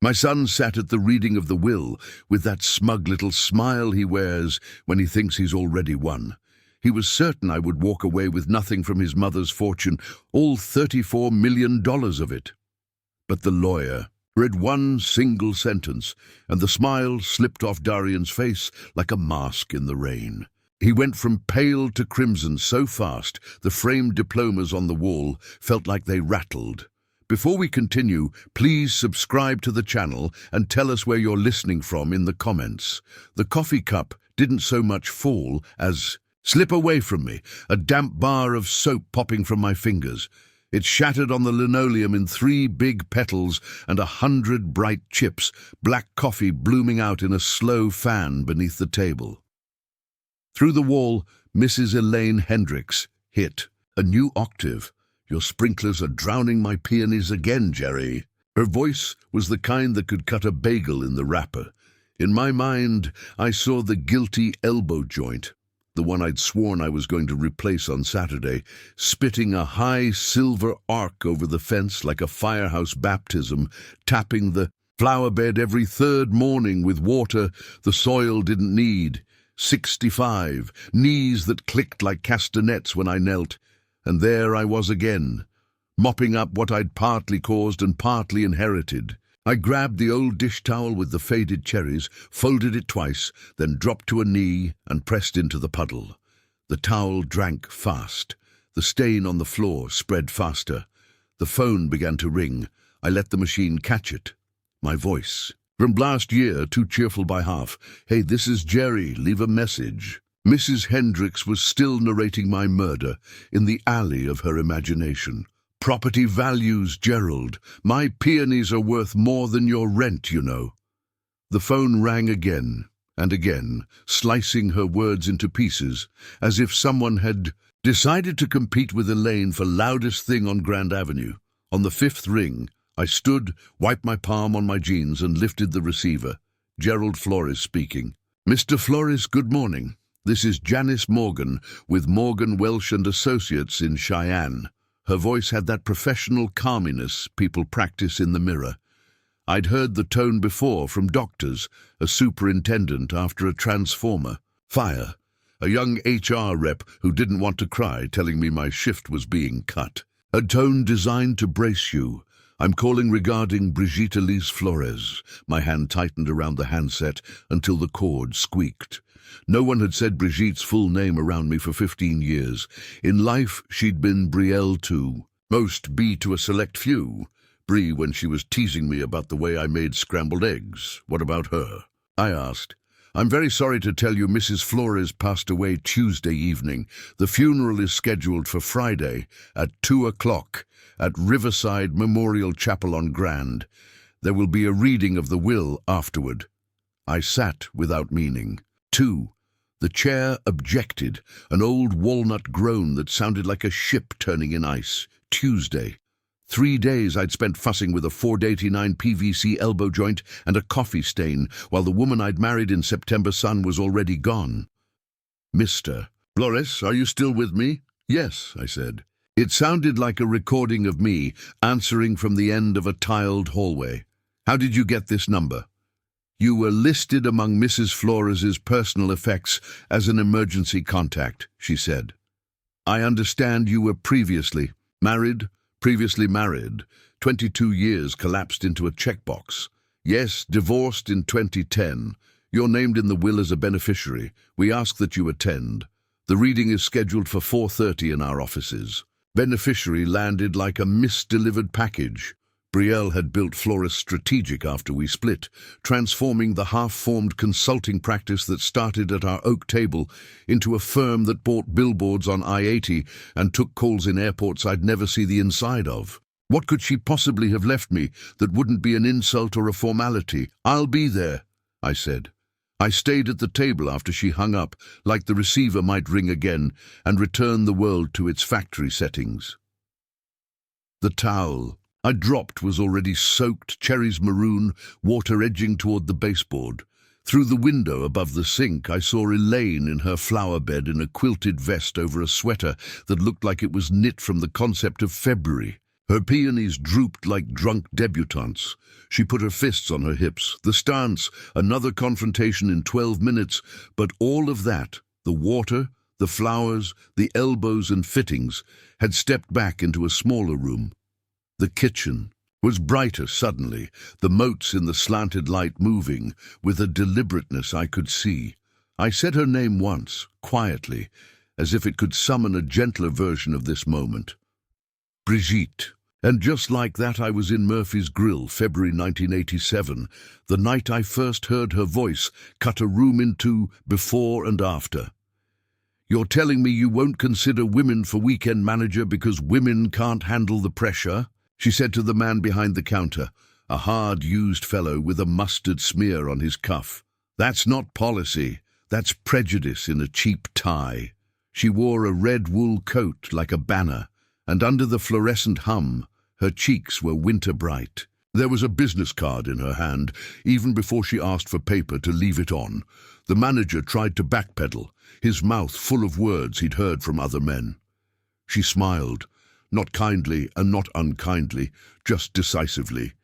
My son sat at the reading of the will with that smug little smile he wears when he thinks he's already won. He was certain I would walk away with nothing from his mother's fortune, all $34 million of it. But the lawyer read one single sentence, and the smile slipped off Darian's face like a mask in the rain. He went from pale to crimson so fast, the framed diplomas on the wall felt like they rattled. Before we continue, please subscribe to the channel and tell us where you're listening from in the comments. The coffee cup didn't so much fall as slip away from me, a damp bar of soap popping from my fingers. It shattered on the linoleum in 3 big petals and 100 bright chips, black coffee blooming out in a slow fan beneath the table. Through the wall, Mrs. Elaine Hendricks hit a new octave. "Your sprinklers are drowning my peonies again, Jerry." Her voice was the kind that could cut a bagel in the wrapper. In my mind, I saw the guilty elbow joint, the one I'd sworn I was going to replace on Saturday, spitting a high silver arc over the fence like a firehouse baptism, tapping the flower bed every 3rd morning with water the soil didn't need. 65, knees that clicked like castanets when I knelt. And there I was again, mopping up what I'd partly caused and partly inherited. I grabbed the old dish towel with the faded cherries, folded it twice, then dropped to a knee and pressed into the puddle. The towel drank fast. The stain on the floor spread faster. The phone began to ring. I let the machine catch it. My voice. From last year, too cheerful by half. "Hey, this is Jerry. Leave a message." Mrs. Hendricks was still narrating my murder in the alley of her imagination. "Property values, Gerald. My peonies are worth more than your rent, you know." The phone rang again and again, slicing her words into pieces, as if someone had decided to compete with Elaine for loudest thing on Grand Avenue. On the 5th ring, I stood, wiped my palm on my jeans, and lifted the receiver. Gerald Flores speaking. "Mr. Flores, good morning. This is Janice Morgan with Morgan, Welsh and Associates in Cheyenne." Her voice had that professional calminess people practice in the mirror. I'd heard the tone before from doctors, a superintendent after a transformer, fire, a young HR rep who didn't want to cry telling me my shift was being cut. A tone designed to brace you. "I'm calling regarding Brigitte Elise Flores." My hand tightened around the handset until the cord squeaked. No one had said Brigitte's full name around me for 15 years. In life, she'd been Brielle to most B to a select few. Brie when she was teasing me about the way I made scrambled eggs. What about her? I asked. "I'm very sorry to tell you Mrs. Flores passed away Tuesday evening. The funeral is scheduled for Friday at 2 o'clock at Riverside Memorial Chapel on Grand. There will be a reading of the will afterward." I sat without meaning. 2. The chair objected, an old walnut groan that sounded like a ship turning in ice. Tuesday. 3 days I'd spent fussing with a Ford 89 PVC elbow joint and a coffee stain, while the woman I'd married in September sun was already gone. "Mr. Flores, are you still with me?" "Yes," I said. It sounded like a recording of me answering from the end of a tiled hallway. "How did you get this number?" "You were listed among Mrs. Flores's personal effects as an emergency contact," she said. "I understand you were previously married, 22 years collapsed into a checkbox. Yes, divorced in 2010. You're named in the will as a beneficiary. We ask that you attend. The reading is scheduled for 4:30 in our offices." Beneficiary landed like a misdelivered package. Brielle had built Flores Strategic after we split, transforming the half-formed consulting practice that started at our oak table into a firm that bought billboards on I-80 and took calls in airports I'd never see the inside of. What could she possibly have left me that wouldn't be an insult or a formality? "I'll be there," I said. I stayed at the table after she hung up, like the receiver might ring again, and return the world to its factory settings. The towel I dropped was already soaked, cherries maroon, water edging toward the baseboard. Through the window above the sink, I saw Elaine in her flower bed in a quilted vest over a sweater that looked like it was knit from the concept of February. Her peonies drooped like drunk debutantes. She put her fists on her hips. The stance, another confrontation in 12 minutes, but all of that, the water, the flowers, the elbows and fittings, had stepped back into a smaller room. The kitchen was brighter suddenly, the motes in the slanted light moving, with a deliberateness I could see. I said her name once, quietly, as if it could summon a gentler version of this moment. Brigitte. And just like that I was in Murphy's Grill, February 1987, the night I first heard her voice cut a room in two, before and after. "You're telling me you won't consider women for weekend manager because women can't handle the pressure?" she said to the man behind the counter, a hard-used fellow with a mustard smear on his cuff. "That's not policy, that's prejudice in a cheap tie." She wore a red wool coat like a banner, and under the fluorescent hum, her cheeks were winter bright. There was a business card in her hand, even before she asked for paper to leave it on. The manager tried to backpedal, his mouth full of words he'd heard from other men. She smiled, not kindly and not unkindly, just decisively,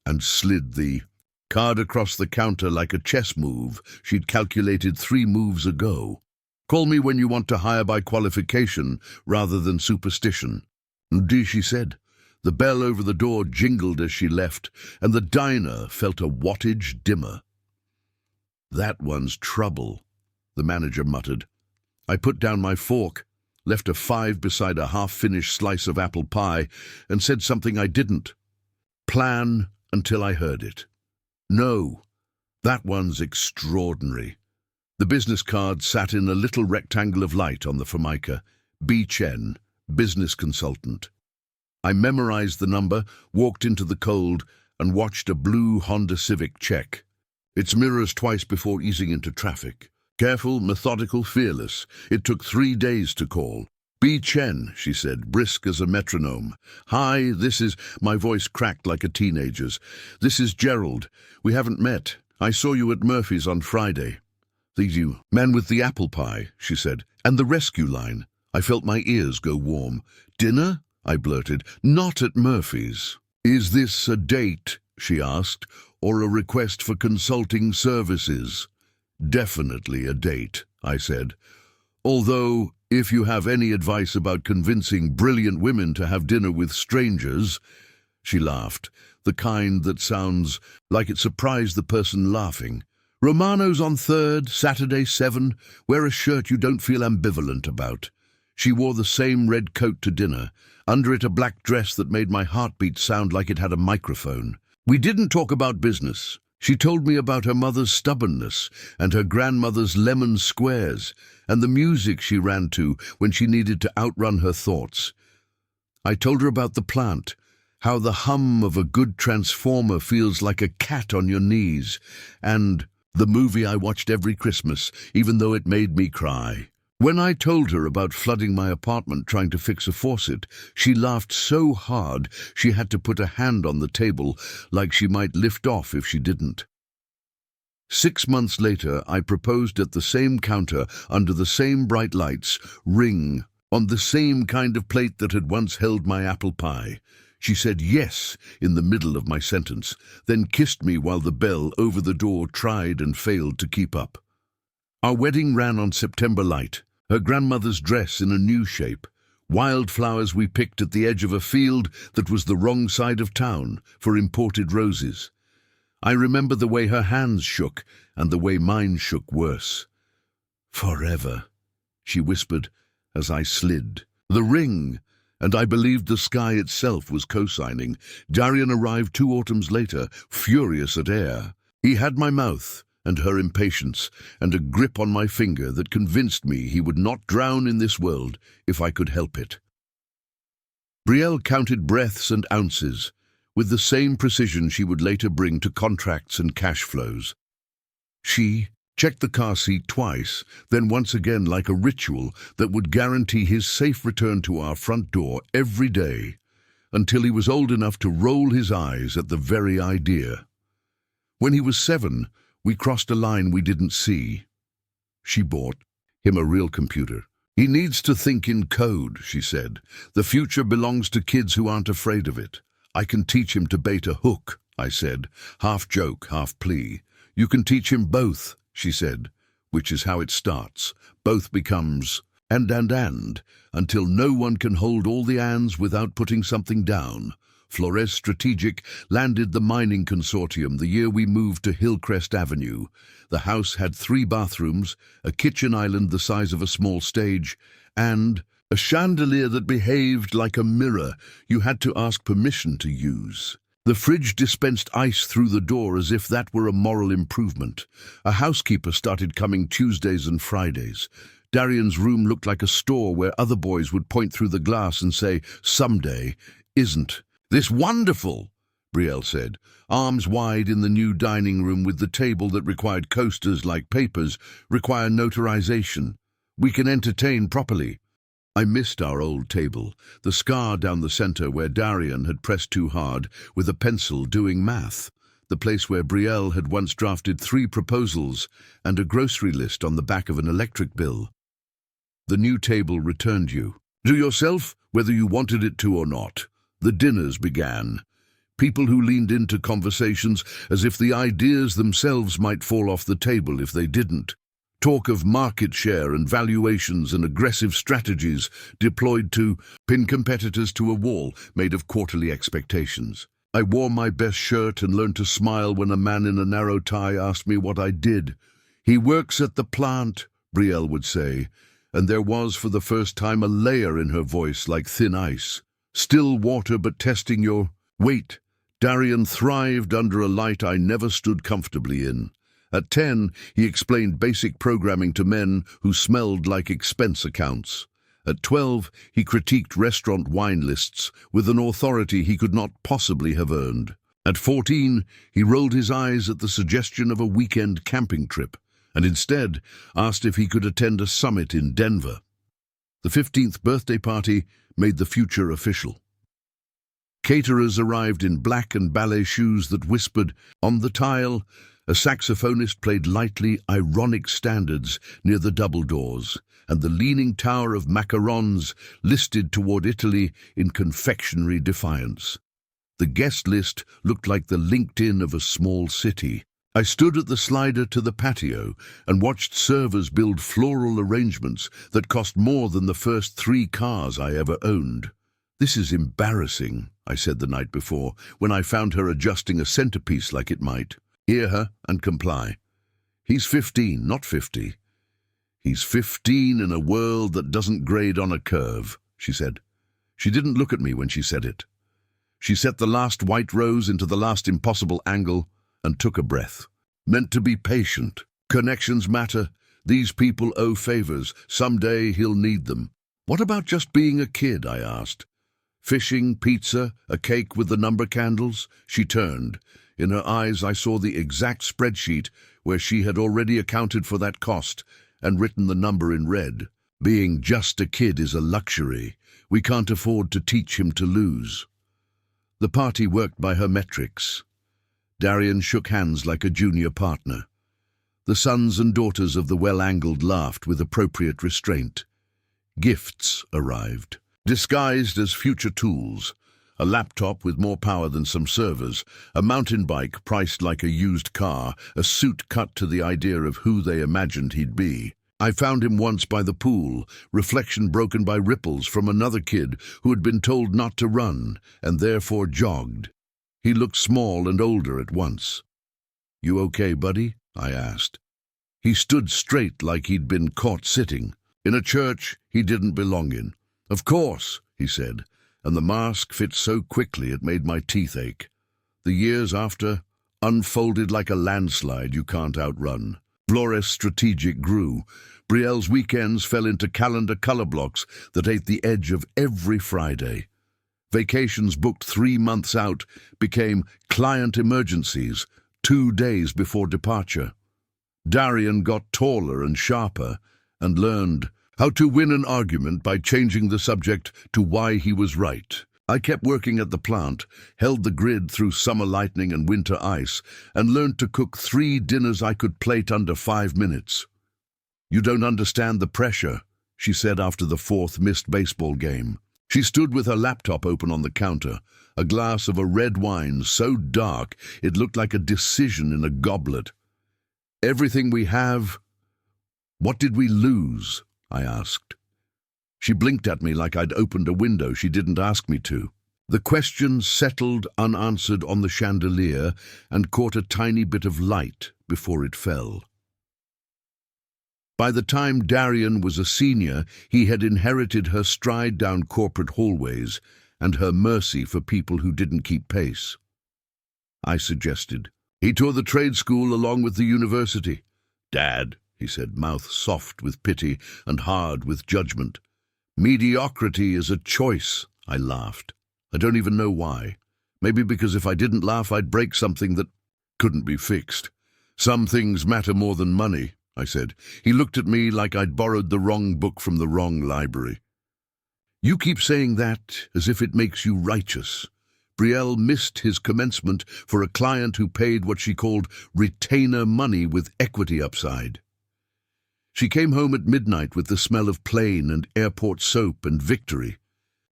and slid the card across the counter like a chess move she'd calculated 3 moves ago. "Call me when you want to hire by qualification rather than superstition." "Indeed," she said. The bell over the door jingled as she left, and the diner felt a wattage dimmer. "That one's trouble," the manager muttered. I put down my fork, left a 5 beside a half-finished slice of apple pie, and said something I didn't plan until I heard it. "No, that one's extraordinary." The business card sat in a little rectangle of light on the formica. B. Chen, business consultant. I memorized the number, walked into the cold, and watched a blue Honda Civic check. Its mirrors twice before easing into traffic. Careful, methodical, fearless. It took 3 days to call. "B. Chen," she said, brisk as a metronome. "Hi, this is—" My voice cracked like a teenager's. "This is Gerald. We haven't met. I saw you at Murphy's on Friday." "You man with the apple pie," she said, "and the rescue line." I felt my ears go warm. "Dinner?" I blurted. "Not at Murphy's." "Is this a date?" she asked, "or a request for consulting services?" "Definitely a date," I said. "Although, if you have any advice about convincing brilliant women to have dinner with strangers—" She laughed, the kind that sounds like it surprised the person laughing. "Romano's on 3rd, Saturday 7. Wear a shirt you don't feel ambivalent about." She wore the same red coat to dinner, under it a black dress that made my heartbeat sound like it had a microphone. We didn't talk about business. She told me about her mother's stubbornness and her grandmother's lemon squares and the music she ran to when she needed to outrun her thoughts. I told her about the plant, how the hum of a good transformer feels like a cat on your knees, and the movie I watched every Christmas, even though it made me cry. When I told her about flooding my apartment trying to fix a faucet, she laughed so hard she had to put a hand on the table like she might lift off if she didn't. 6 months later, I proposed at the same counter, under the same bright lights, ring, on the same kind of plate that had once held my apple pie. She said yes in the middle of my sentence, then kissed me while the bell over the door tried and failed to keep up. Our wedding ran on September light, her grandmother's dress in a new shape, wildflowers we picked at the edge of a field that was the wrong side of town for imported roses. I remember the way her hands shook and the way mine shook worse. "Forever," she whispered as I slid. The ring! And I believed the sky itself was co-signing. Darian arrived 2 autumns later, furious at air. He had my mouth and her impatience and a grip on my finger that convinced me he would not drown in this world if I could help it. Brielle counted breaths and ounces, with the same precision she would later bring to contracts and cash flows. She checked the car seat twice, then once again like a ritual that would guarantee his safe return to our front door every day, until he was old enough to roll his eyes at the very idea. When he was 7, we crossed a line we didn't see. She bought him a real computer. He needs to think in code, she said. The future belongs to kids who aren't afraid of it. I can teach him to bait a hook, I said, half joke, half plea. You can teach him both, she said, which is how it starts. Both becomes and, until no one can hold all the ands without putting something down. Flores Strategic landed the mining consortium the year we moved to Hillcrest Avenue. The house had 3 bathrooms, a kitchen island the size of a small stage, and a chandelier that behaved like a mirror you had to ask permission to use. The fridge dispensed ice through the door as if that were a moral improvement. A housekeeper started coming Tuesdays and Fridays. Darian's room looked like a store where other boys would point through the glass and say, "Someday, isn't this wonderful?" Brielle said, arms wide in the new dining room with the table that required coasters like papers, require notarization. We can entertain properly. I missed our old table, the scar down the center where Darian had pressed too hard with a pencil doing math, the place where Brielle had once drafted 3 proposals and a grocery list on the back of an electric bill. The new table returned you. To yourself, whether you wanted it to or not. The dinners began. People who leaned into conversations as if the ideas themselves might fall off the table if they didn't. Talk of market share and valuations and aggressive strategies deployed to pin competitors to a wall made of quarterly expectations. I wore my best shirt and learned to smile when a man in a narrow tie asked me what I did. "He works at the plant," Brielle would say, and there was for the first time a layer in her voice like thin ice. Still water but testing your weight. Darian thrived under a light I never stood comfortably in. At 10, he explained basic programming to men who smelled like expense accounts. At 12, he critiqued restaurant wine lists with an authority he could not possibly have earned. At 14, he rolled his eyes at the suggestion of a weekend camping trip, and instead asked if he could attend a summit in Denver. The 15th birthday party made the future official. Caterers arrived in black and ballet shoes that whispered. On the tile, a saxophonist played lightly ironic standards near the double doors, and the leaning tower of macarons listed toward Italy in confectionery defiance. The guest list looked like the LinkedIn of a small city. I stood at the slider to the patio and watched servers build floral arrangements that cost more than the first 3 cars I ever owned. "This is embarrassing," I said the night before, when I found her adjusting a centerpiece like it might. Hear her and comply. "He's 15, not 50. He's 15 in a world that doesn't grade on a curve," she said. She didn't look at me when she said it. She set the last white rose into the last impossible angle and took a breath. "Meant to be patient. Connections matter. These people owe favors. Someday he'll need them." "What about just being a kid?" I asked. "Fishing, pizza, a cake with the number candles?" She turned. In her eyes I saw the exact spreadsheet where she had already accounted for that cost and written the number in red. "Being just a kid is a luxury. We can't afford to teach him to lose." The party worked by her metrics. Darian shook hands like a junior partner. The sons and daughters of the well-angled laughed with appropriate restraint. Gifts arrived, disguised as future tools. A laptop with more power than some servers, a mountain bike priced like a used car, a suit cut to the idea of who they imagined he'd be. I found him once by the pool, reflection broken by ripples from another kid who had been told not to run and therefore jogged. He looked small and older at once. "You okay, buddy?" I asked. He stood straight like he'd been caught sitting. In a church he didn't belong in. "Of course," he said, and the mask fit so quickly it made my teeth ache. The years after unfolded like a landslide you can't outrun. Flores Strategic grew. Brielle's weekends fell into calendar color blocks that ate the edge of every Friday. Vacations booked 3 months out became client emergencies 2 days before departure. Darian got taller and sharper and learned how to win an argument by changing the subject to why he was right. I kept working at the plant, held the grid through summer lightning and winter ice, and learned to cook 3 dinners I could plate under 5 minutes. "You don't understand the pressure," she said after the fourth missed baseball game. She stood with her laptop open on the counter, a glass of a red wine so dark it looked like a decision in a goblet. "Everything we have, what did we lose?" I asked. She blinked at me like I'd opened a window she didn't ask me to. The question settled unanswered on the chandelier and caught a tiny bit of light before it fell. By the time Darian was a senior, he had inherited her stride down corporate hallways and her mercy for people who didn't keep pace. I suggested. "He taught the trade school along with the university." "Dad," he said, mouth soft with pity and hard with judgment. "Mediocrity is a choice," I laughed. I don't even know why. Maybe because if I didn't laugh, I'd break something that couldn't be fixed. "Some things matter more than money," I said. He looked at me like I'd borrowed the wrong book from the wrong library. "You keep saying that as if it makes you righteous." Brielle missed his commencement for a client who paid what she called retainer money with equity upside. She came home at midnight with the smell of plane and airport soap and victory.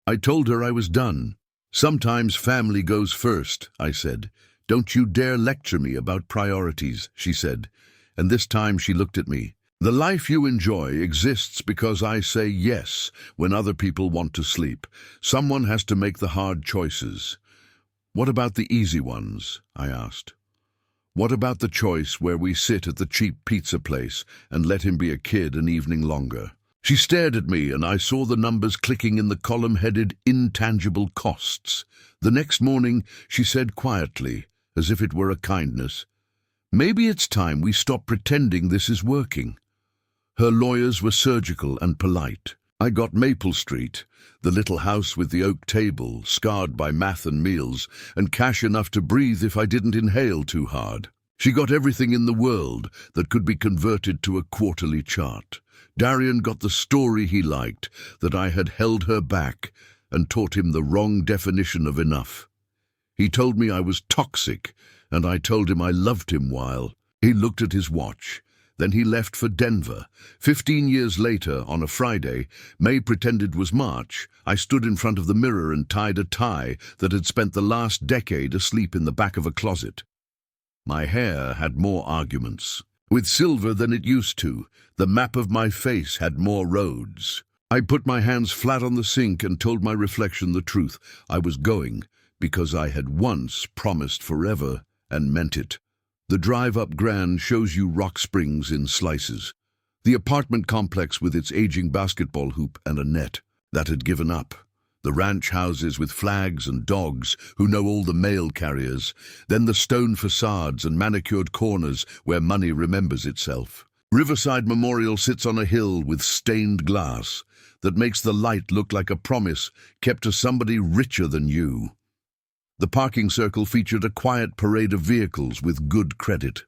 I told her I was done. "Sometimes family goes first," I said. "Don't you dare lecture me about priorities," she said. And this time she looked at me. "The life you enjoy exists because I say yes when other people want to sleep. Someone has to make the hard choices." "What about the easy ones?" I asked. "What about the choice where we sit at the cheap pizza place and let him be a kid an evening longer?" She stared at me, and I saw the numbers clicking in the column headed intangible costs. The next morning, she said quietly, as if it were a kindness, "Maybe it's time we stop pretending this is working." Her lawyers were surgical and polite. I got Maple Street, the little house with the oak table, scarred by math and meals, and cash enough to breathe if I didn't inhale too hard. She got everything in the world that could be converted to a quarterly chart. Darian got the story he liked, that I had held her back and taught him the wrong definition of enough. He told me I was toxic, and I told him I loved him while. He looked at his watch. Then he left for Denver. 15 years later, on a Friday, May pretended was March, I stood in front of the mirror and tied a tie that had spent the last decade asleep in the back of a closet. My hair had more arguments. With silver than it used to, the map of my face had more roads. I put my hands flat on the sink and told my reflection the truth. I was going because I had once promised forever and meant it. The drive up Grand shows you Rock Springs in slices. The apartment complex with its aging basketball hoop and a net that had given up. The ranch houses with flags and dogs who know all the mail carriers. Then the stone facades and manicured corners where money remembers itself. Riverside Memorial sits on a hill with stained glass that makes the light look like a promise kept to somebody richer than you. The parking circle featured a quiet parade of vehicles with good credit.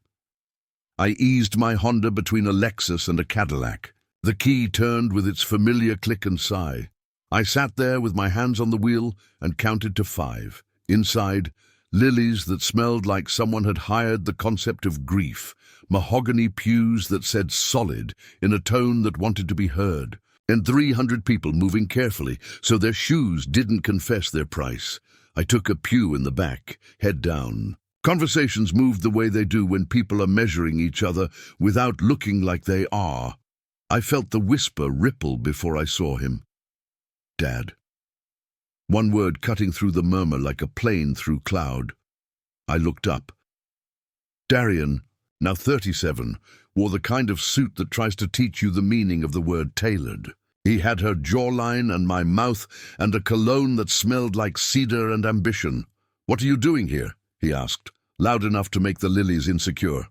I eased my Honda between a Lexus and a Cadillac. The key turned with its familiar click and sigh. I sat there with my hands on the wheel and counted to 5. Inside, lilies that smelled like someone had hired the concept of grief, mahogany pews that said solid in a tone that wanted to be heard, and 300 people moving carefully so their shoes didn't confess their price. I took a pew in the back, head down. Conversations moved the way they do when people are measuring each other without looking like they are. I felt the whisper ripple before I saw him. "Dad." One word cutting through the murmur like a plane through cloud. I looked up. Darian, now 37, wore the kind of suit that tries to teach you the meaning of the word tailored. He had her jawline and my mouth and a cologne that smelled like cedar and ambition. "What are you doing here?" he asked, loud enough to make the lilies insecure.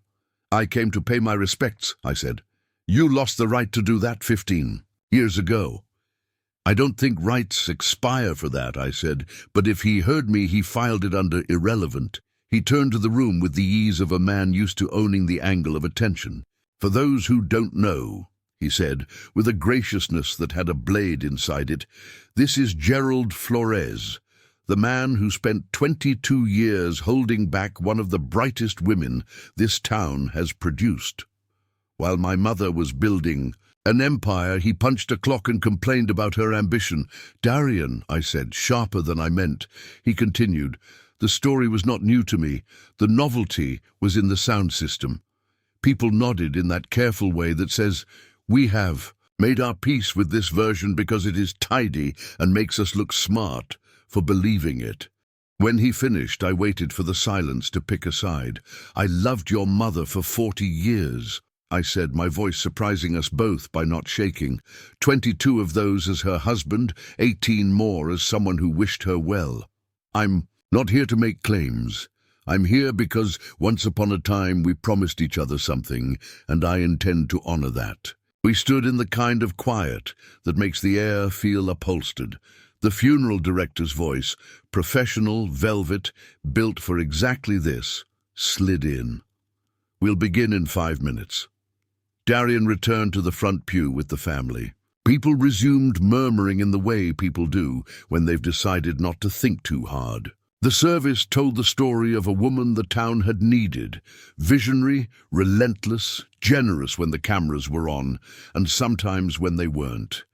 "I came to pay my respects," I said. "You lost the right to do that 15 years ago." "I don't think rights expire for that," I said, but if he heard me, he filed it under irrelevant. He turned to the room with the ease of a man used to owning the angle of attention. "For those who don't know," he said, with a graciousness that had a blade inside it, "this is Gerald Flores, the man who spent 22 years holding back one of the brightest women this town has produced." while my mother was building an empire. He punched a clock and complained about her ambition. Darian, I said, sharper than I meant. He continued, the story was not new to me. The novelty was in the sound system. People nodded in that careful way that says, we have made our peace with this version because it is tidy and makes us look smart for believing it. When he finished, I waited for the silence to pick a side. I loved your mother for 40 years, I said, my voice surprising us both by not shaking. 22 of those as her husband, 18 more as someone who wished her well. I'm not here to make claims. I'm here because once upon a time we promised each other something, and I intend to honor that. We stood in the kind of quiet that makes the air feel upholstered. The funeral director's voice, professional, velvet, built for exactly this, slid in. We'll begin in 5 minutes. Darian returned to the front pew with the family. People resumed murmuring in the way people do when they've decided not to think too hard. The service told the story of a woman the town had needed, visionary, relentless, generous when the cameras were on, and sometimes when they weren't.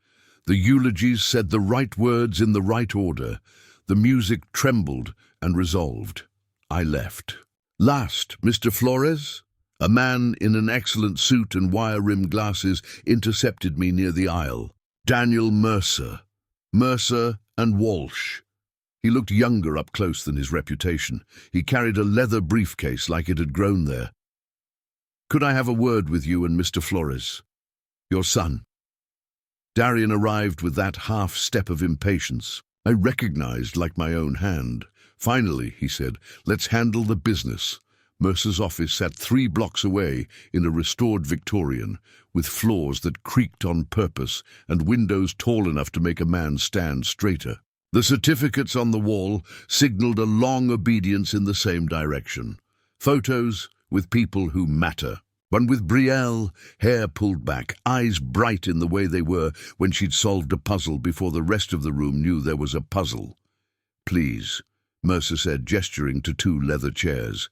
The eulogies said the right words in the right order. The music trembled and resolved. I left. Last, Mr. Flores? A man in an excellent suit and wire-rimmed glasses intercepted me near the aisle. Daniel Mercer. Mercer and Walsh. He looked younger up close than his reputation. He carried a leather briefcase like it had grown there. Could I have a word with you and Mr. Flores? Your son. Darian arrived with that half-step of impatience. I recognized like my own hand. Finally, he said, let's handle the business. Mercer's office sat 3 blocks away in a restored Victorian, with floors that creaked on purpose and windows tall enough to make a man stand straighter. The certificates on the wall signaled a long obedience in the same direction. Photos with people who matter. One with Brielle, hair pulled back, eyes bright in the way they were when she'd solved a puzzle before the rest of the room knew there was a puzzle. Please, Mercer said, gesturing to 2 leather chairs.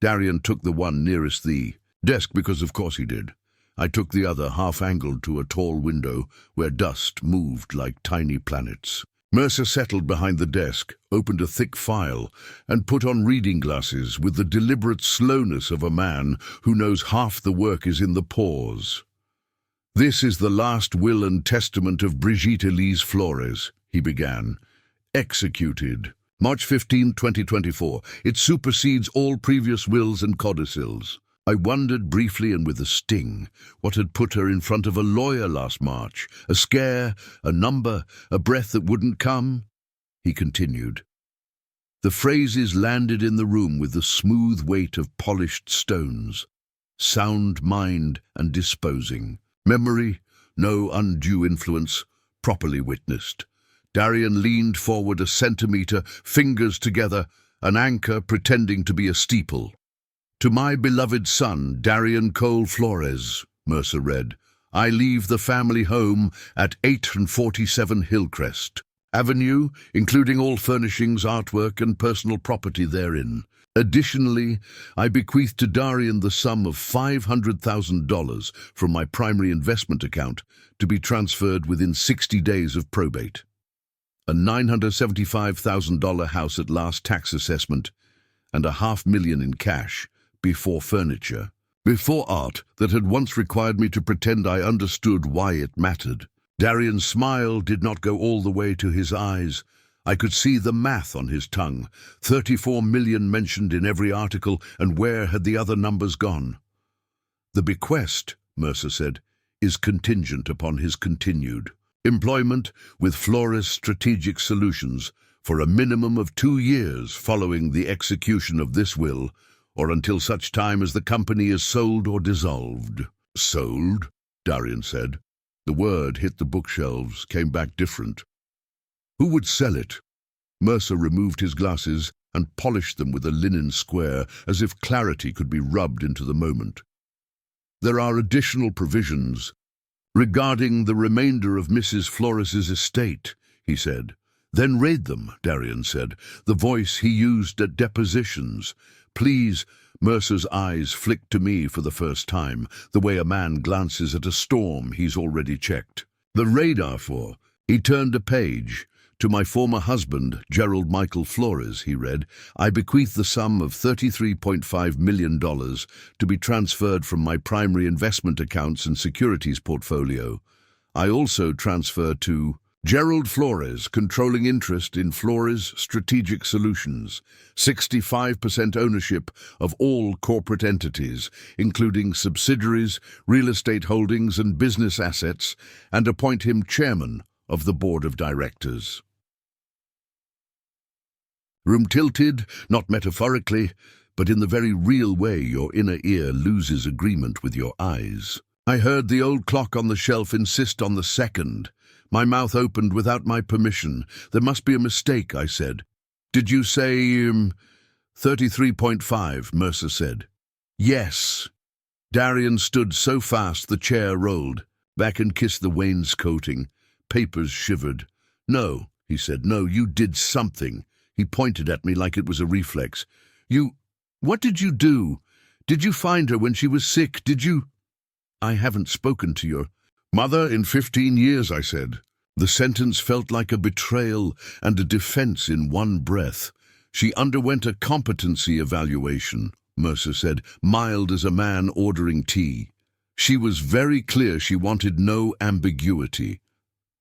Darian took the one nearest the desk because of course he did. I took the other half-angled to a tall window where dust moved like tiny planets. Mercer settled behind the desk, opened a thick file, and put on reading glasses with the deliberate slowness of a man who knows half the work is in the pause. This is the last will and testament of Brigitte Elise Flores, he began. Executed. March 15, 2024. It supersedes all previous wills and codicils. I wondered briefly and with a sting what had put her in front of a lawyer last March. A scare, a number, a breath that wouldn't come. He continued. The phrases landed in the room with the smooth weight of polished stones. Sound mind and disposing. Memory, no undue influence, properly witnessed. Darian leaned forward a centimetre, fingers together, an anchor pretending to be a steeple. To my beloved son, Darian Cole Flores, Mercer read, I leave the family home at 847 Hillcrest Avenue, including all furnishings, artwork, and personal property therein. Additionally, I bequeath to Darian the sum of $500,000 from my primary investment account to be transferred within 60 days of probate. A $975,000 house at last tax assessment, and $500,000 in cash, before furniture, before art that had once required me to pretend I understood why it mattered. Darian's smile did not go all the way to his eyes. I could see the math on his tongue. 34 million mentioned in every article, and where had the other numbers gone? The bequest, Mercer said, is contingent upon his continued employment with Flores Strategic Solutions for a minimum of 2 years following the execution of this will, or until such time as the company is sold or dissolved. Sold? Darian said. The word hit the bookshelves, came back different. Who would sell it? Mercer removed his glasses and polished them with a linen square, as if clarity could be rubbed into the moment. There are additional provisions regarding the remainder of Mrs. Flores's estate, he said. Then read them, Darian said, the voice he used at depositions. Please, Mercer's eyes flicked to me for the first time, the way a man glances at a storm he's already checked. The radar for. He turned a page. To my former husband, Gerald Michael Flores, he read, I bequeath the sum of $33.5 million to be transferred from my primary investment accounts and securities portfolio. I also transfer to Gerald Flores, controlling interest in Flores Strategic Solutions, 65% ownership of all corporate entities, including subsidiaries, real estate holdings and business assets, and appoint him chairman of the board of directors. Room tilted, not metaphorically, but in the very real way your inner ear loses agreement with your eyes. I heard the old clock on the shelf insist on the second. My mouth opened without my permission. There must be a mistake, I said. Did you say, 33.5, Mercer said. Yes. Darian stood so fast the chair rolled, back and kissed the wainscoting. Papers shivered. No, he said, no, you did something. He pointed at me like it was a reflex. What did you do? Did you find her when she was sick? Did you? I haven't spoken to your mother in 15 years, I said. The sentence felt like a betrayal and a defense in one breath. She underwent a competency evaluation, Mercer said, mild as a man ordering tea. She was very clear she wanted no ambiguity.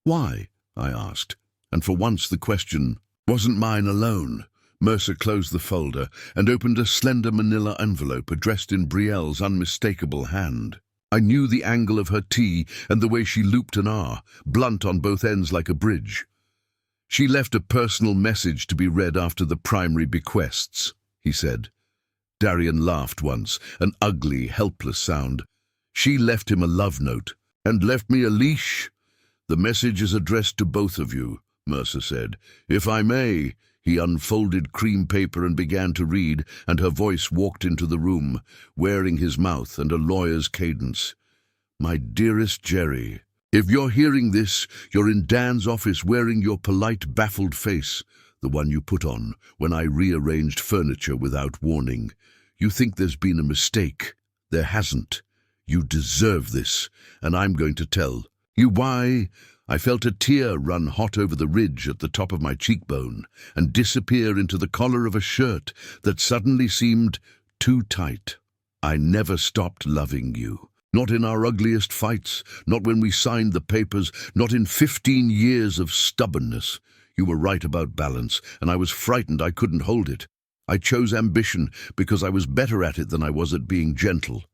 Why? I asked, and for once the question wasn't mine alone. Mercer closed the folder and opened a slender manila envelope addressed in Brielle's unmistakable hand. I knew the angle of her T and the way she looped an R, blunt on both ends like a bridge. She left a personal message to be read after the primary bequests, he said. Darian laughed once, an ugly, helpless sound. She left him a love note, and left me a leash. The message is addressed to both of you, Mercer said. If I may. He unfolded cream paper and began to read, and her voice walked into the room, wearing his mouth and a lawyer's cadence. My dearest Jerry, if you're hearing this, you're in Dan's office wearing your polite, baffled face, the one you put on when I rearranged furniture without warning. You think there's been a mistake. There hasn't. You deserve this, and I'm going to tell you why. I felt a tear run hot over the ridge at the top of my cheekbone and disappear into the collar of a shirt that suddenly seemed too tight. I never stopped loving you. Not in our ugliest fights, not when we signed the papers, not in 15 years of stubbornness. You were right about balance, and I was frightened I couldn't hold it. I chose ambition because I was better at it than I was at being gentle.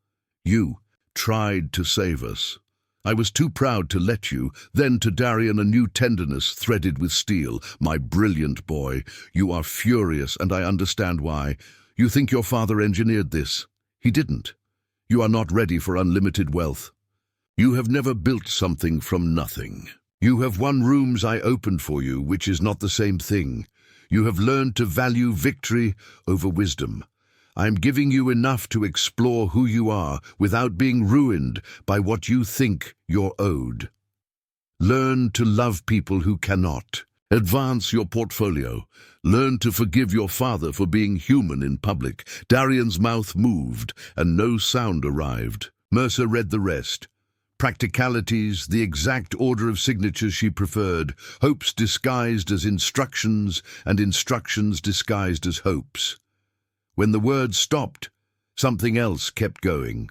You tried to save us. I was too proud to let you, then to Darian a new tenderness threaded with steel. My brilliant boy, you are furious, and I understand why. You think your father engineered this. He didn't. You are not ready for unlimited wealth. You have never built something from nothing. You have won rooms I opened for you, which is not the same thing. You have learned to value victory over wisdom. I am giving you enough to explore who you are without being ruined by what you think you're owed. Learn to love people who cannot. Advance your portfolio. Learn to forgive your father for being human in public. Darian's mouth moved, and no sound arrived. Mercer read the rest. Practicalities, the exact order of signatures she preferred, hopes disguised as instructions, and instructions disguised as hopes. When the words stopped, something else kept going,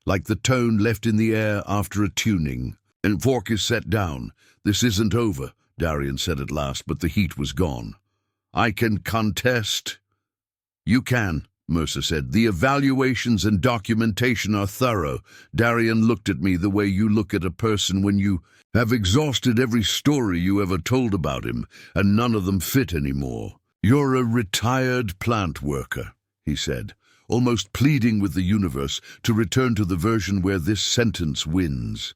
like the tone left in the air after a tuning. And fork is set down. This isn't over, Darian said at last, but the heat was gone. I can contest. You can, Mercer said. The evaluations and documentation are thorough. Darian looked at me the way you look at a person when you have exhausted every story you ever told about him, and none of them fit anymore. You're a retired plant worker, he said, almost pleading with the universe to return to the version where this sentence wins.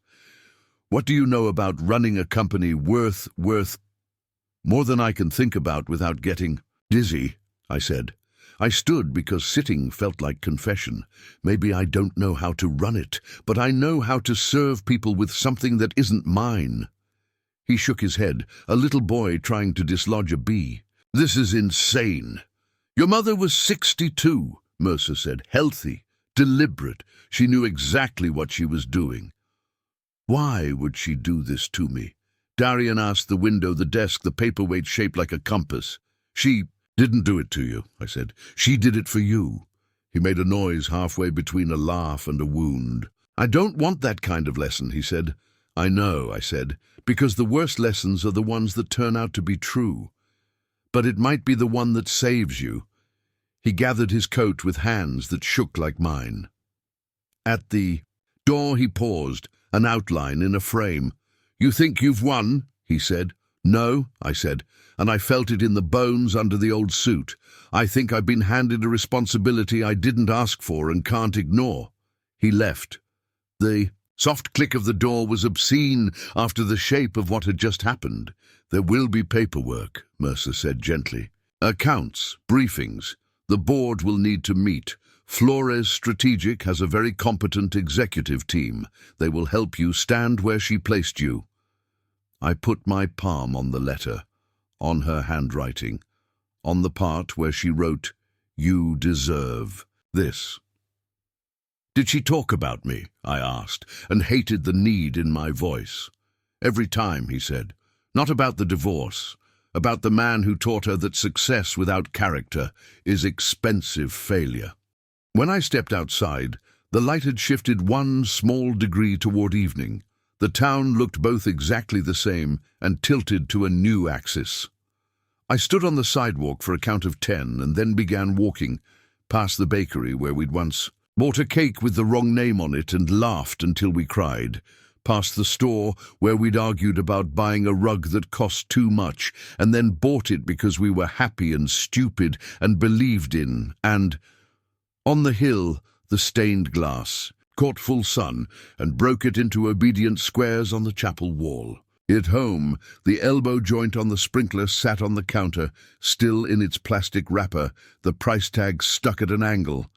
What do you know about running a company worth more than I can think about without getting dizzy, I said. I stood because sitting felt like confession. Maybe I don't know how to run it, but I know how to serve people with something that isn't mine. He shook his head, a little boy trying to dislodge a bee. This is insane. Your mother was 62, Mercer said. Healthy, deliberate. She knew exactly what she was doing. Why would she do this to me? Darian asked. The window, the desk, the paperweight shaped like a compass. She didn't do it to you, I said. She did it for you. He made a noise halfway between a laugh and a wound. I don't want that kind of lesson, he said. I know, I said, because the worst lessons are the ones that turn out to be true. But it might be the one that saves you. He gathered his coat with hands that shook like mine. At the door he paused, an outline in a frame. You think you've won? He said. No, I said, and I felt it in the bones under the old suit. I think I've been handed a responsibility I didn't ask for and can't ignore. He left. The soft click of the door was obscene after the shape of what had just happened. There will be paperwork, Mercer said gently. Accounts, briefings. The board will need to meet. Flores Strategic has a very competent executive team. They will help you stand where she placed you. I put my palm on the letter, on her handwriting, on the part where she wrote, "You deserve this." Did she talk about me? I asked, and hated the need in my voice. Every time, he said. Not about the divorce, about the man who taught her that success without character is expensive failure. When I stepped outside, the light had shifted one small degree toward evening. The town looked both exactly the same and tilted to a new axis. I stood on the sidewalk for a count of 10 and then began walking past the bakery where we'd once bought a cake with the wrong name on it and laughed until we cried, past the store where we'd argued about buying a rug that cost too much and then bought it because we were happy and stupid and believed in, and on the hill, the stained glass caught full sun and broke it into obedient squares on the chapel wall. At home, the elbow joint on the sprinkler sat on the counter, still in its plastic wrapper, the price tag stuck at an angle.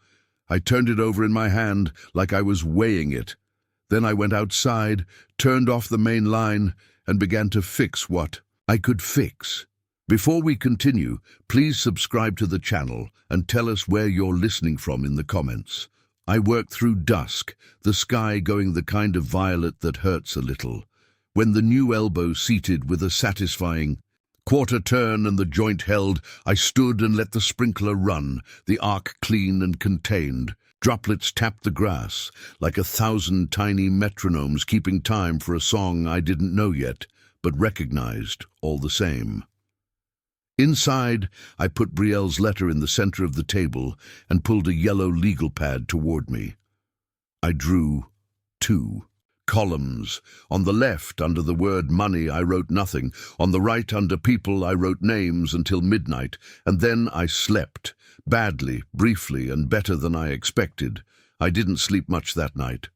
I turned it over in my hand like I was weighing it. Then I went outside, turned off the main line, and began to fix what I could fix. Before we continue, please subscribe to the channel and tell us where you're listening from in the comments. I worked through dusk, the sky going the kind of violet that hurts a little, when the new elbow seated with a satisfying quarter turn and the joint held. I stood and let the sprinkler run, the arc clean and contained. Droplets tapped the grass like 1,000 tiny metronomes keeping time for a song I didn't know yet, but recognized all the same. Inside, I put Brielle's letter in the center of the table and pulled a yellow legal pad toward me. I drew 2 columns. On the left, under the word money, I wrote nothing. On the right, under people, I wrote names until midnight, and then I slept, badly, briefly, and better than I expected. I didn't sleep much that night.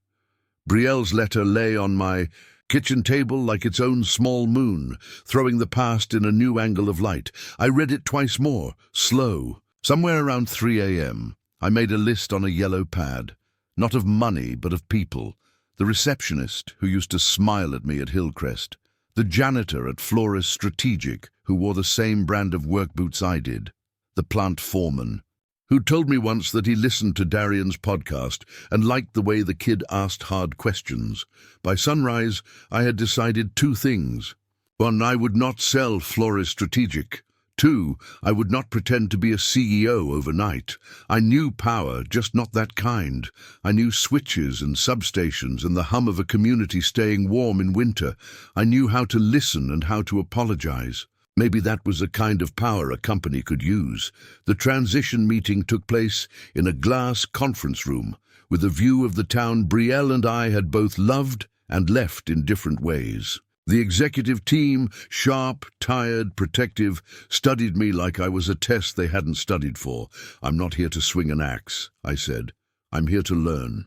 Brielle's letter lay on my kitchen table like its own small moon, throwing the past in a new angle of light. I read it twice more, slow. Somewhere around 3 a.m., I made a list on a yellow pad, not of money, but of people. The receptionist, who used to smile at me at Hillcrest. The janitor at Flores Strategic, who wore the same brand of work boots I did. The plant foreman, who told me once that he listened to Darian's podcast and liked the way the kid asked hard questions. By sunrise, I had decided 2 things. 1, I would not sell Flores Strategic. 2, I would not pretend to be a CEO overnight. I knew power, just not that kind. I knew switches and substations and the hum of a community staying warm in winter. I knew how to listen and how to apologize. Maybe that was a kind of power a company could use. The transition meeting took place in a glass conference room with a view of the town Brielle and I had both loved and left in different ways. The executive team, sharp, tired, protective, studied me like I was a test they hadn't studied for. I'm not here to swing an axe, I said. I'm here to learn.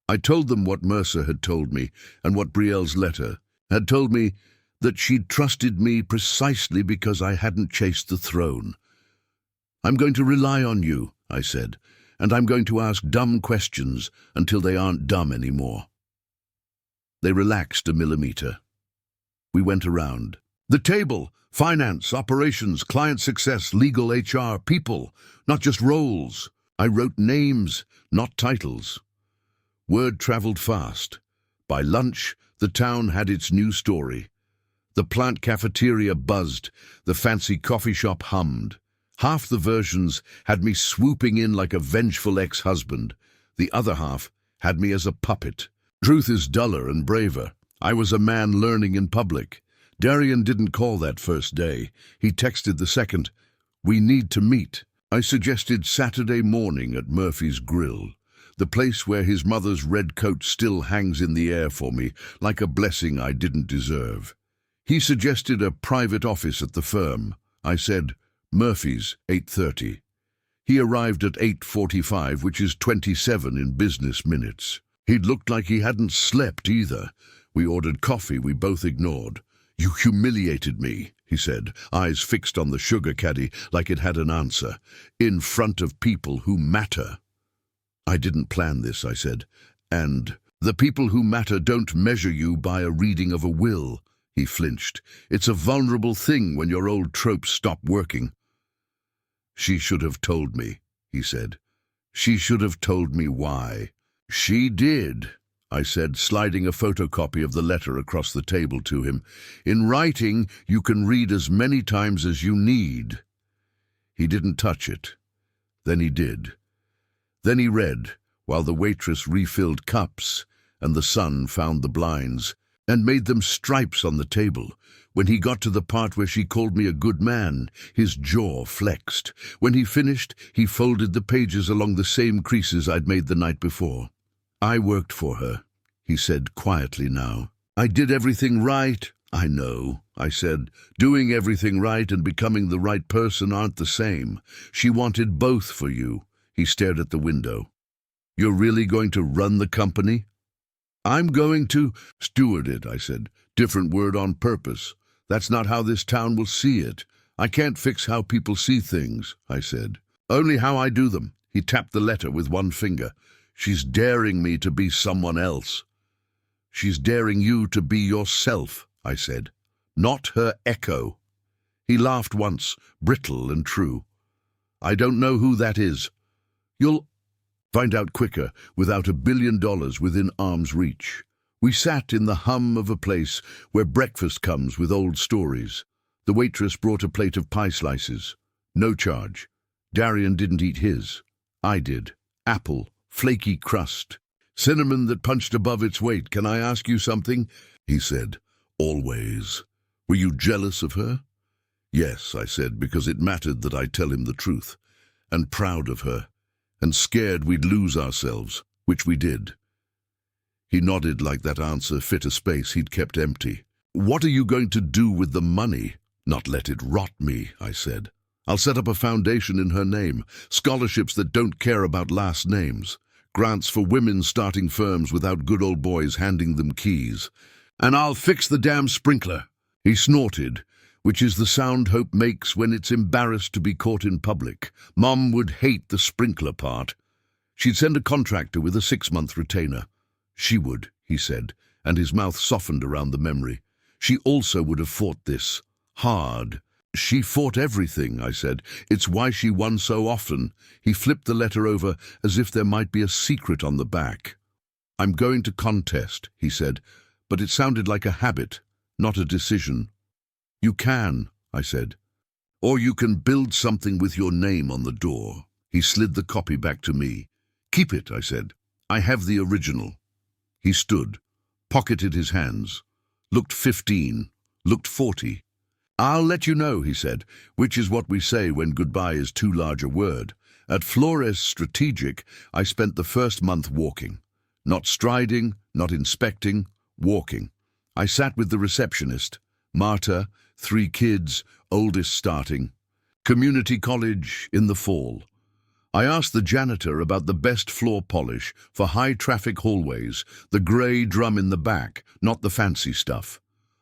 I told them what Mercer had told me and what Brielle's letter had told me, that she'd trusted me precisely because I hadn't chased the throne. I'm going to rely on you, I said, and I'm going to ask dumb questions until they aren't dumb anymore. They relaxed a millimeter. We went around. The table, finance, operations, client success, legal, HR, people, not just roles. I wrote names, not titles. Word traveled fast. By lunch, the town had its new story. The plant cafeteria buzzed, the fancy coffee shop hummed. Half the versions had me swooping in like a vengeful ex-husband. The other half had me as a puppet. Truth is duller and braver. I was a man learning in public. Darian didn't call that first day. He texted the second. "We need to meet." I suggested Saturday morning at Murphy's Grill, the place where his mother's red coat still hangs in the air for me, like a blessing I didn't deserve. He suggested a private office at the firm. I said, Murphy's, 8:30. He arrived at 8:45, which is 27 in business minutes. He'd looked like he hadn't slept either. We ordered coffee we both ignored. "You humiliated me," he said, eyes fixed on the sugar caddy like it had an answer, "in front of people who matter." "I didn't plan this," I said, "and the people who matter don't measure you by a reading of a will." He flinched. "It's a vulnerable thing when your old tropes stop working." "She should have told me," he said. "She should have told me why." "She did," I said, sliding a photocopy of the letter across the table to him. "In writing, you can read as many times as you need." He didn't touch it. Then he did. Then he read, while the waitress refilled cups, and the sun found the blinds, and made them stripes on the table. When he got to the part where she called me a good man, his jaw flexed. When he finished, he folded the pages along the same creases I'd made the night before. "I worked for her," he said quietly now. "I did everything right." "I know," I said. "Doing everything right and becoming the right person aren't the same. She wanted both for you." He stared at the window. "You're really going to run the company?" "I'm going to steward it," I said. "Different word on purpose. That's not how this town will see it. I can't fix how people see things," I said. "Only how I do them." He tapped the letter with one finger. "She's daring me to be someone else." "She's daring you to be yourself," I said. "Not her echo." He laughed once, brittle and true. "I don't know who that is." "You'll find out quicker without $1 billion within arm's reach." We sat in the hum of a place where breakfast comes with old stories. The waitress brought a plate of pie slices. No charge. Darian didn't eat his. I did. Apple. Flaky crust. "Cinnamon that punched above its weight. Can I ask you something?" he said. "Always." "Were you jealous of her?" "Yes," I said, because it mattered that I tell him the truth. "And proud of her. And scared we'd lose ourselves, which we did." He nodded like that answer fit a space he'd kept empty. "What are you going to do with the money?" "Not let it rot me," I said. "I'll set up a foundation in her name, scholarships that don't care about last names, grants for women starting firms without good old boys handing them keys. And I'll fix the damn sprinkler." He snorted, which is the sound Hope makes when it's embarrassed to be caught in public. Mom would hate the sprinkler part. She'd send a contractor with a 6-month retainer. "She would," he said, and his mouth softened around the memory. "She also would have fought this. Hard." "She fought everything," I said. "It's why she won so often." He flipped the letter over as if there might be a secret on the back. "I'm going to contest," he said, but it sounded like a habit, not a decision. "You can," I said. "Or you can build something with your name on the door." He slid the copy back to me. "Keep it," I said. "I have the original." He stood, pocketed his hands, looked 15, looked 40. "I'll let you know," he said, which is what we say when goodbye is too large a word. At Flores Strategic, I spent the first month walking. Not striding, not inspecting, walking. I sat with the receptionist, Marta, 3 kids, oldest starting. Community college in the fall. I asked the janitor about the best floor polish for high-traffic hallways, the grey drum in the back, not the fancy stuff.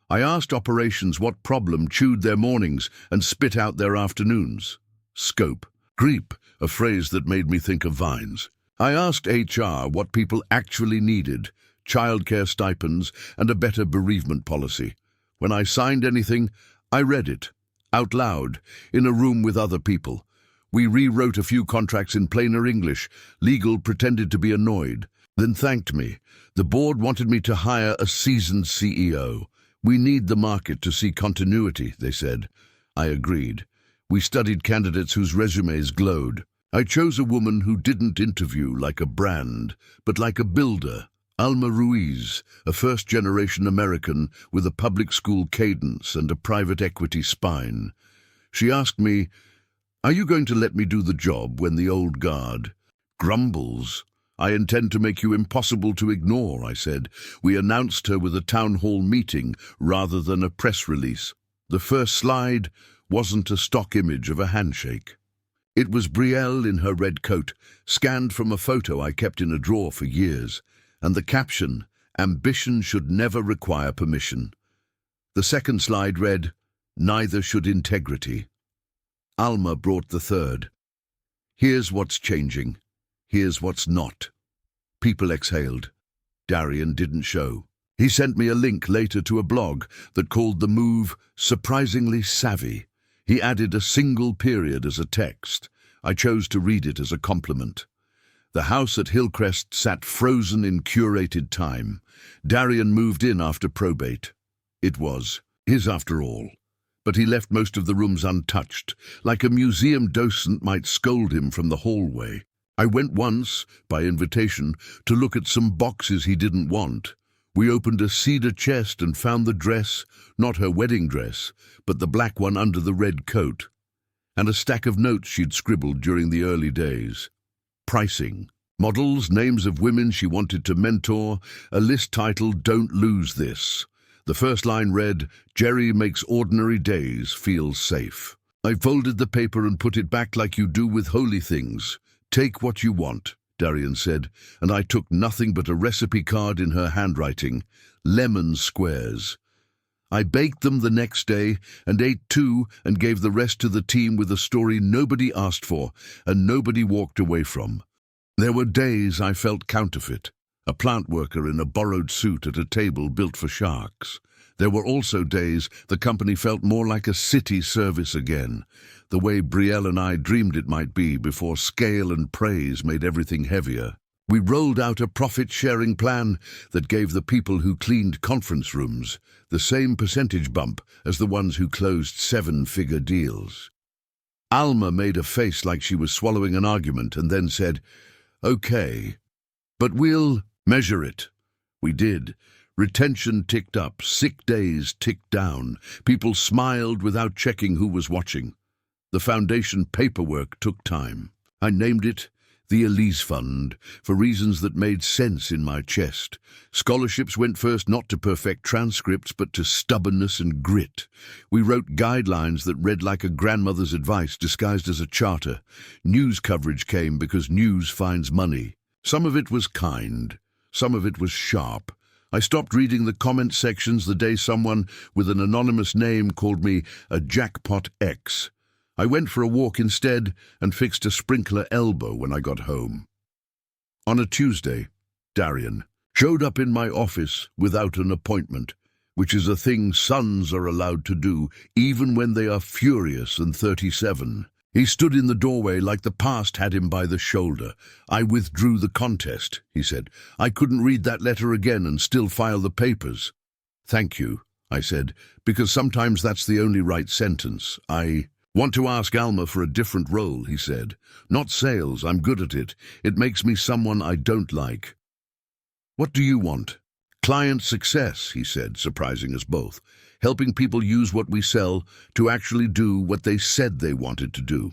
I asked operations what problem chewed their mornings and spit out their afternoons. Scope. Creep, a phrase that made me think of vines. I asked HR what people actually needed, childcare stipends and a better bereavement policy. When I signed anything, I read it, out loud, in a room with other people. We rewrote a few contracts in plainer English. Legal pretended to be annoyed, then thanked me. The board wanted me to hire a seasoned CEO. We need the market to see continuity, they said. I agreed. We studied candidates whose resumes glowed. I chose a woman who didn't interview like a brand, but like a builder. Alma Ruiz, a first-generation American with a public school cadence and a private equity spine. She asked me, "Are you going to let me do the job when the old guard grumbles?" "I intend to make you impossible to ignore," I said. We announced her with a town hall meeting rather than a press release. The first slide wasn't a stock image of a handshake. It was Brielle in her red coat, scanned from a photo I kept in a drawer for years, and the caption, "Ambition should never require permission." The second slide read, "Neither should integrity." Alma brought the third. "Here's what's changing. Here's what's not." People exhaled. Darian didn't show. He sent me a link later to a blog that called the move surprisingly savvy. He added a single period as a text. I chose to read it as a compliment. The house at Hillcrest sat frozen in curated time. Darian moved in after probate. It was his after all. But he left most of the rooms untouched, like a museum docent might scold him from the hallway. I went once, by invitation, to look at some boxes he didn't want. We opened a cedar chest and found the dress, not her wedding dress, but the black one under the red coat, and a stack of notes she'd scribbled during the early days. Pricing, models, names of women she wanted to mentor, a list titled "Don't Lose This." The first line read, "Jerry makes ordinary days feel safe." I folded the paper and put it back like you do with holy things. "Take what you want," Darian said, and I took nothing but a recipe card in her handwriting, lemon squares. I baked them the next day and ate two and gave the rest to the team with a story nobody asked for and nobody walked away from. There were days I felt counterfeit, a plant worker in a borrowed suit at a table built for sharks. There were also days the company felt more like a city service again, the way Brielle and I dreamed it might be before scale and praise made everything heavier. We rolled out a profit-sharing plan that gave the people who cleaned conference rooms the same percentage bump as the ones who closed seven-figure deals. Alma made a face like she was swallowing an argument and then said, "Okay, but we'll measure it." We did. Retention ticked up, sick days ticked down. People smiled without checking who was watching. The foundation paperwork took time. I named it the Elise Fund, for reasons that made sense in my chest. Scholarships went first not to perfect transcripts, but to stubbornness and grit. We wrote guidelines that read like a grandmother's advice disguised as a charter. News coverage came because news finds money. Some of it was kind, some of it was sharp. I stopped reading the comment sections the day someone with an anonymous name called me a jackpot X. I went for a walk instead and fixed a sprinkler elbow when I got home. On a Tuesday, Darian showed up in my office without an appointment, which is a thing sons are allowed to do even when they are furious and 37. He stood in the doorway like the past had him by the shoulder. "I withdrew the contest," he said. "I couldn't read that letter again and still file the papers." "Thank you," I said, "because sometimes that's the only right sentence. I want to ask Alma for a different role," he said. "Not sales, I'm good at it. It makes me someone I don't like." "What do you want?" "Client success," he said, surprising us both. "Helping people use what we sell to actually do what they said they wanted to do."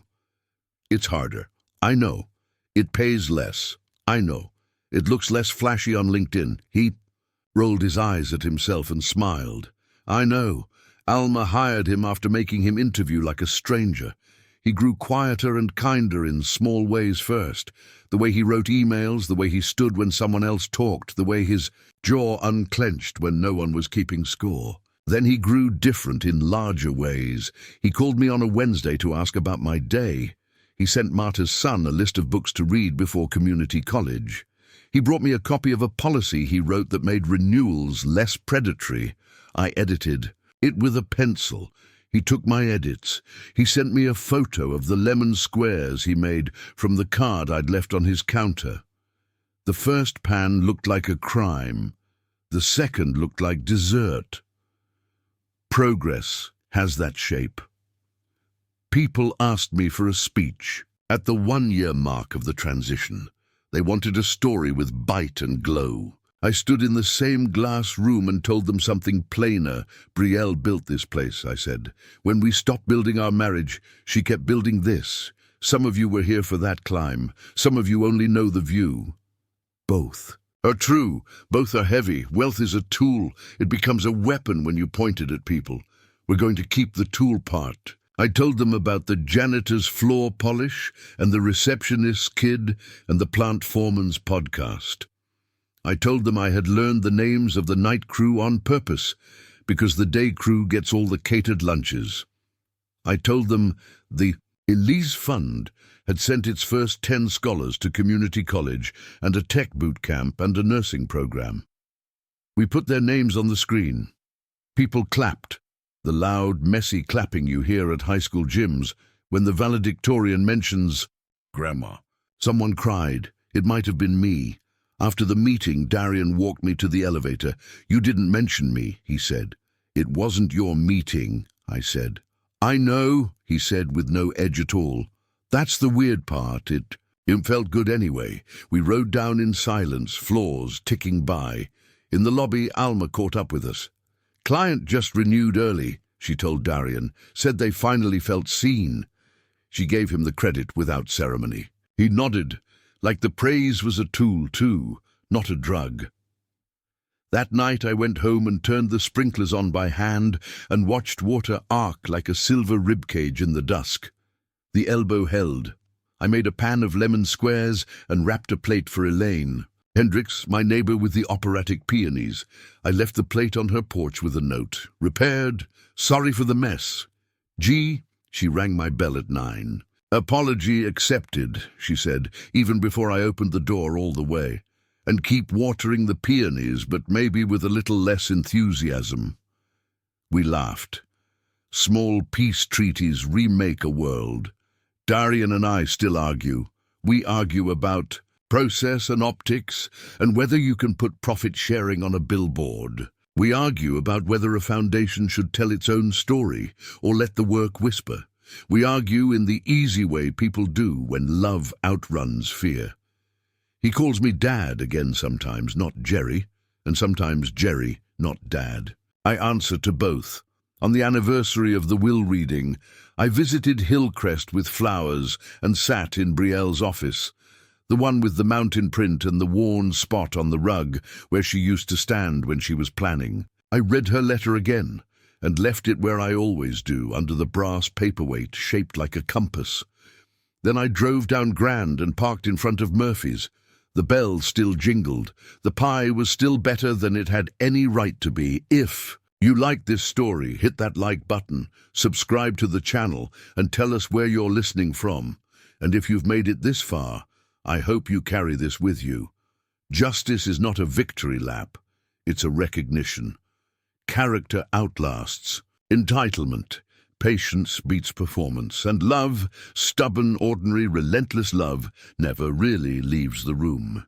"It's harder. I know. It pays less. I know. It looks less flashy on LinkedIn." He rolled his eyes at himself and smiled. "I know. Alma hired him after making him interview like a stranger. He grew quieter and kinder in small ways first. The way he wrote emails, the way he stood when someone else talked, the way his jaw unclenched when no one was keeping score. Then he grew different in larger ways. He called me on a Wednesday to ask about my day. He sent Marta's son a list of books to read before community college. He brought me a copy of a policy he wrote that made renewals less predatory. I edited it with a pencil. He took my edits. He sent me a photo of the lemon squares he made from the card I'd left on his counter. The first pan looked like a crime. The second looked like dessert. Progress has that shape. People asked me for a speech at the 1-year mark of the transition. They wanted a story with bite and glow. I stood in the same glass room and told them something plainer. Brielle built this place, I said. When we stopped building our marriage, she kept building this. Some of you were here for that climb. Some of you only know the view. Both are true. Both are heavy. Wealth is a tool. It becomes a weapon when you point it at people. We're going to keep the tool part. I told them about the janitor's floor polish and the receptionist's kid and the plant foreman's podcast. I told them I had learned the names of the night crew on purpose because the day crew gets all the catered lunches. I told them the Elise Fund had sent its first 10 scholars to community college and a tech boot camp and a nursing program. We put their names on the screen. People clapped. The loud, messy clapping you hear at high school gyms when the valedictorian mentions Grandma. Someone cried. It might have been me. After the meeting, Darian walked me to the elevator. You didn't mention me, he said. It wasn't your meeting, I said. I know, he said with no edge at all. That's the weird part. It felt good anyway. We rode down in silence, floors ticking by. In the lobby, Alma caught up with us. Client just renewed early, she told Darian, said they finally felt seen. She gave him the credit without ceremony. He nodded, like the praise was a tool too, not a drug. That night I went home and turned the sprinklers on by hand and watched water arc like a silver ribcage in the dusk. The elbow held. I made a pan of lemon squares and wrapped a plate for Elaine. Hendricks, my neighbor with the operatic peonies. I left the plate on her porch with a note. Repaired. Sorry for the mess. G. She rang my bell at 9. Apology accepted, she said, even before I opened the door all the way. And keep watering the peonies, but maybe with a little less enthusiasm. We laughed. Small peace treaties remake a world. Darian and I still argue. We argue about process and optics, and whether you can put profit sharing on a billboard. We argue about whether a foundation should tell its own story or let the work whisper. We argue in the easy way people do when love outruns fear. He calls me Dad again sometimes, not Jerry, and sometimes Jerry, not Dad. I answer to both. On the anniversary of the will reading, I visited Hillcrest with flowers and sat in Brielle's office, the one with the mountain print and the worn spot on the rug where she used to stand when she was planning. I read her letter again and left it where I always do, under the brass paperweight shaped like a compass. Then I drove down Grand and parked in front of Murphy's. The bell still jingled. The pie was still better than it had any right to be. If you like this story, hit that like button, subscribe to the channel, and tell us where you're listening from. And if you've made it this far, I hope you carry this with you. Justice is not a victory lap. It's a recognition. Character outlasts. Entitlement. Patience beats performance. And love, stubborn, ordinary, relentless love, never really leaves the room.